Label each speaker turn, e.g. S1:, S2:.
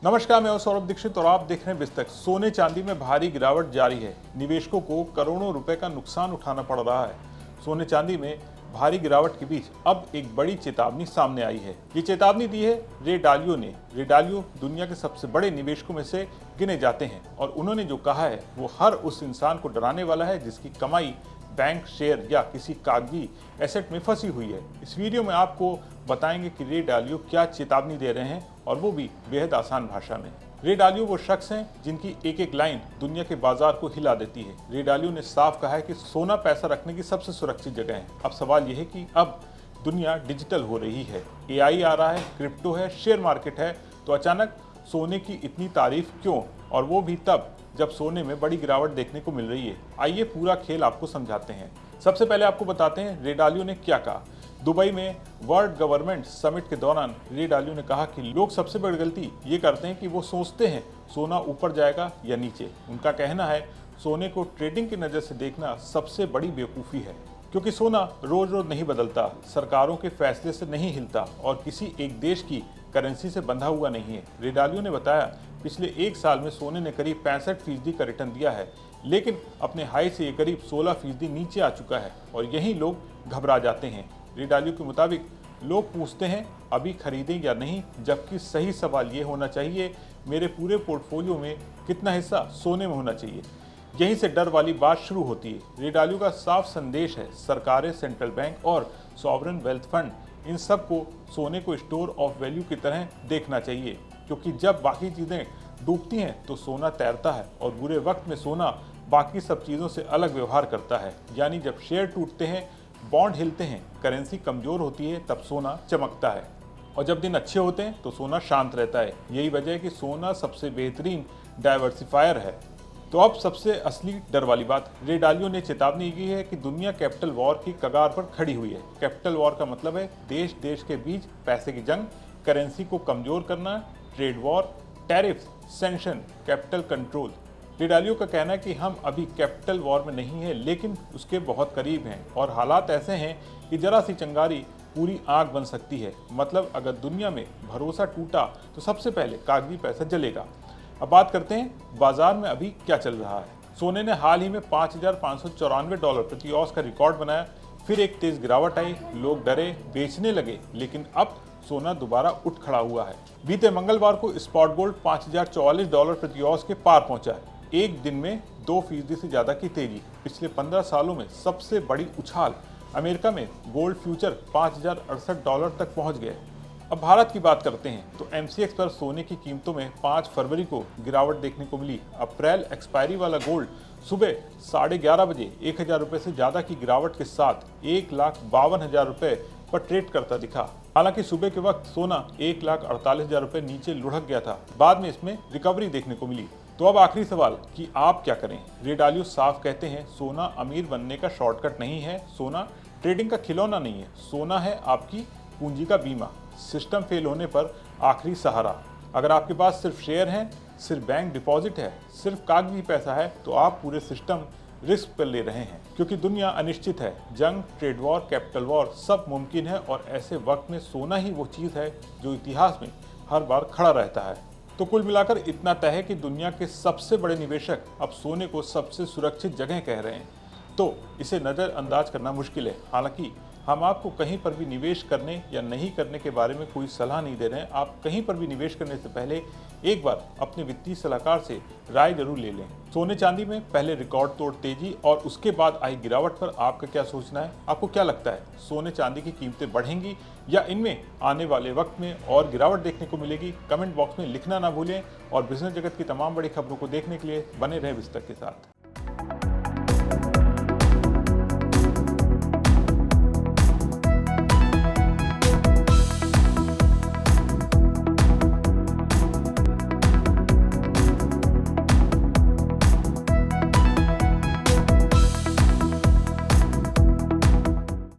S1: नमस्कार, मैं हूं सौरभ दीक्षित और आप देख रहे हैं बिस्तक। सोने चांदी में भारी गिरावट जारी है। निवेशकों को करोड़ों रुपए का नुकसान उठाना पड़ रहा है। सोने चांदी में भारी गिरावट के बीच अब एक बड़ी चेतावनी सामने आई है। ये चेतावनी दी है रे डालियो ने। रे डालियो दुनिया के सबसे बड़े निवेशकों में से गिने जाते हैं और उन्होंने जो कहा है वो हर उस इंसान को डराने वाला है जिसकी कमाई बैंक, शेयर या किसी कागजी एसेट में फंसी हुई है। इस वीडियो में आपको बताएंगे कि रे डालियो क्या चेतावनी दे रहे हैं और वो भी बेहद आसान भाषा में। रे डालियो वो शख्स हैं जिनकी एक एक लाइन दुनिया के बाजार को हिला देती है। रे डालियो ने साफ कहा है कि सोना पैसा रखने की सबसे सुरक्षित जगह है। अब सवाल यह है कि अब दुनिया डिजिटल हो रही है, एआई आ रहा है, क्रिप्टो है, शेयर मार्केट है, तो अचानक सोने की इतनी तारीफ क्यों, और वो भी तब जब सोने में बड़ी गिरावट देखने को मिल रही है। आइए पूरा खेल आपको समझाते हैं। सबसे पहले आपको बताते हैं रे डालियो ने क्या कहा। दुबई में वर्ल्ड गवर्नमेंट समिट के दौरान रे डालियो ने कहा कि लोग सबसे बड़ी गलती ये करते हैं कि वो सोचते हैं सोना ऊपर जाएगा या नीचे। उनका कहना है सोने को ट्रेडिंग की नज़र से देखना सबसे बड़ी बेवकूफ़ी है, क्योंकि सोना रोज रोज नहीं बदलता, सरकारों के फैसले से नहीं हिलता और किसी एक देश की करेंसी से बंधा हुआ नहीं है। रे डालियो ने बताया पिछले एक साल में सोने ने करीब 65% का रिटर्न दिया है, लेकिन अपने हाई से ये करीब 16% नीचे आ चुका है और यही लोग घबरा जाते हैं। रे डालियो के मुताबिक लोग पूछते हैं अभी खरीदें या नहीं, जबकि सही सवाल ये होना चाहिए मेरे पूरे पोर्टफोलियो में कितना हिस्सा सोने में होना चाहिए। यहीं से डर वाली बात शुरू होती है। रे डालियो का साफ संदेश है सरकारें, सेंट्रल बैंक और सॉवरेन वेल्थ फंड, इन सब को सोने को स्टोर ऑफ वैल्यू की तरह देखना चाहिए, क्योंकि जब बाकी चीज़ें डूबती हैं तो सोना तैरता है और बुरे वक्त में सोना बाकी सब चीज़ों से अलग व्यवहार करता है। यानी जब शेयर टूटते हैं, बॉन्ड हिलते हैं, करेंसी कमज़ोर होती है, तब सोना चमकता है, और जब दिन अच्छे होते हैं तो सोना शांत रहता है। यही वजह है कि सोना सबसे बेहतरीन डाइवर्सिफायर है। तो अब सबसे असली डर वाली बात, रे डालियो ने चेतावनी दी है कि दुनिया कैपिटल वॉर की कगार पर खड़ी हुई है। कैपिटल वॉर का मतलब है देश देश के बीच पैसे की जंग, करेंसी को कमज़ोर करना, trade war, tariff, sanction, capital control. रे डालियो का कहना है कि हम अभी कैपिटल वॉर में नहीं हैं, लेकिन उसके बहुत करीब हैं और हालात ऐसे हैं कि जरा सी चिंगारी पूरी आग बन सकती है। मतलब अगर दुनिया में भरोसा टूटा तो सबसे पहले कागजी पैसा जलेगा। अब बात करते हैं बाजार में अभी क्या चल रहा है। सोने ने हाल ही में $5,594 प्रति औंस का रिकॉर्ड बनाया, फिर एक तेज गिरावट आई, लोग डरे, बेचने लगे, लेकिन अब सोना दोबारा उठ खड़ा हुआ है। बीते मंगलवार को स्पॉट गोल्ड $5,044 प्रति औंस के पार पहुंचा है। एक दिन में 2% से ज्यादा की तेजी। पिछले 15 सालों में सबसे बड़ी उछाल। अमेरिका में गोल्ड फ्यूचर $5,068 तक पहुंच गए। अब भारत की बात करते हैं तो एमसीएक्स पर सोने की कीमतों में 5 फरवरी को गिरावट देखने को मिली। अप्रैल एक्सपायरी वाला गोल्ड सुबह 11:30 बजे 1,000 रुपये से ज़्यादा की गिरावट के साथ 1,52,000 रुपये पर ट्रेड करता दिखा। हालांकि सुबह के वक्त सोना 1,48,000 रुपये नीचे लुढ़क गया था, बाद में इसमें रिकवरी देखने को मिली। तो अब आखिरी सवाल कि आप क्या करें। रे डालियो साफ कहते हैं सोना अमीर बनने का शॉर्टकट नहीं है, सोना ट्रेडिंग का खिलौना नहीं है, सोना है आपकी पूंजी का बीमा, सिस्टम फेल होने पर आखिरी सहारा। अगर आपके पास सिर्फ शेयर हैं, सिर्फ बैंक डिपॉजिट है, सिर्फ कागजी पैसा है, तो आप पूरे सिस्टम रिस्क पर ले रहे हैं, क्योंकि दुनिया अनिश्चित है। जंग, ट्रेड वॉर, कैपिटल वॉर सब मुमकिन है और ऐसे वक्त में सोना ही वो चीज़ है जो इतिहास में हर बार खड़ा रहता है। तो कुल मिलाकर इतना तय है कि दुनिया के सबसे बड़े निवेशक अब सोने को सबसे सुरक्षित जगह कह रहे हैं, तो इसे नज़रअंदाज करना मुश्किल है। हालांकि हम आपको कहीं पर भी निवेश करने या नहीं करने के बारे में कोई सलाह नहीं दे रहे हैं। आप कहीं पर भी निवेश करने से पहले एक बार अपने वित्तीय सलाहकार से राय जरूर ले लें। सोने चांदी में पहले रिकॉर्ड तोड़ तेजी और उसके बाद आई गिरावट पर आपका क्या सोचना है? आपको क्या लगता है सोने चांदी की कीमतें बढ़ेंगी या इनमें आने वाले वक्त में और गिरावट देखने को मिलेगी? कमेंट बॉक्स में लिखना ना भूलें और बिजनेस जगत की तमाम बड़ी खबरों को देखने के लिए बने रहें बिस्तक के साथ।